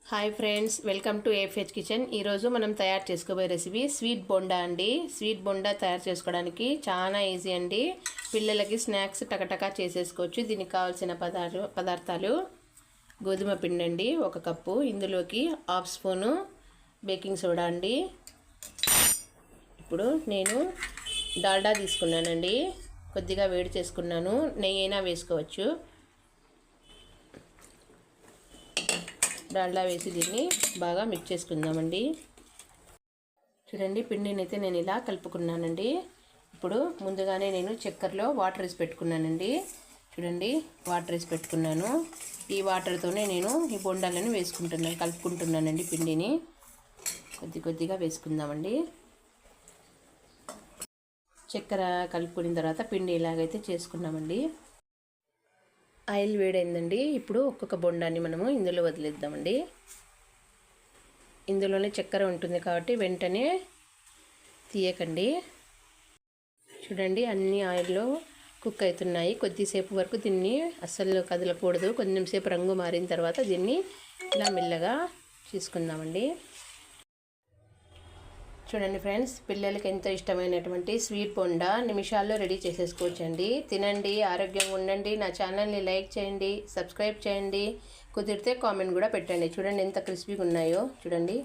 Hi friends, welcome to ఏఫ్హెచ్ kitchen. ఈరోజు మనం తయారు చేసుకోబోయే రెసిపీ స్వీట్ బొండా అండి. స్వీట్ బొండా తయారు చేసుకోవడానికి చాలా ఈజీ అండి. పిల్లలకి స్నాక్స్ టకటకా చేసేసుకోవచ్చు. దీనికి కావాల్సిన పదార్థాలు గోధుమ పిండి అండి 1 కప్పు, ఇందులోకి 1/2 స్పూను బేకింగ్ సోడా అండి. ఇప్పుడు నేను డాల్డా తీసుకున్నానండి, కొద్దిగా వేడి చేసుకున్నాను. నెయ్యి అయినా వేసుకోవచ్చు. డాల్డా వేసి దీన్ని బాగా మిక్స్ చేసుకుందామండి. చూడండి, పిండిని అయితే నేను ఇలా కలుపుకున్నానండి. ఇప్పుడు ముందుగానే నేను చక్కెరలో వాటర్ వేసి పెట్టుకున్నానండి. చూడండి, వాటర్ వేసి పెట్టుకున్నాను. ఈ వాటర్తోనే నేను ఈ బొండాలను కలుపుకుంటున్నానండి. పిండిని కొద్దిగా వేసుకుందామండి. చక్కెర కలుపుకున్న తర్వాత పిండి ఇలాగైతే చేసుకున్నామండి. ఆయిల్ వేడైందండి. ఇప్పుడు ఒక్కొక్క బొండాన్ని మనము ఇందులో వదిలేద్దామండి. ఇందులోనే చక్కెర ఉంటుంది కాబట్టి వెంటనే తీయకండి. చూడండి, అన్ని ఆయిల్లో కుక్ అవుతున్నాయి. కొద్దిసేపు వరకు దీన్ని అస్సలు కదలకూడదు. కొంచెం సేపు రంగు మారిన తర్వాత దీన్ని ఇలా మెల్లగా తీసుకుందామండి. చూడండి ఫ్రెండ్స్, పిల్లలకి ఎంతో ఇష్టమైనటువంటి స్వీట్ బొండా నిమిషాల్లో రెడీ చేసేసుకోవచ్చండి. తినండి, ఆరోగ్యంగా ఉండండి. నా ఛానల్ని లైక్ చేయండి, సబ్స్క్రైబ్ చేయండి, కుదిరితే కామెంట్ కూడా పెట్టండి. చూడండి ఎంత క్రిస్పీగా ఉన్నాయో చూడండి.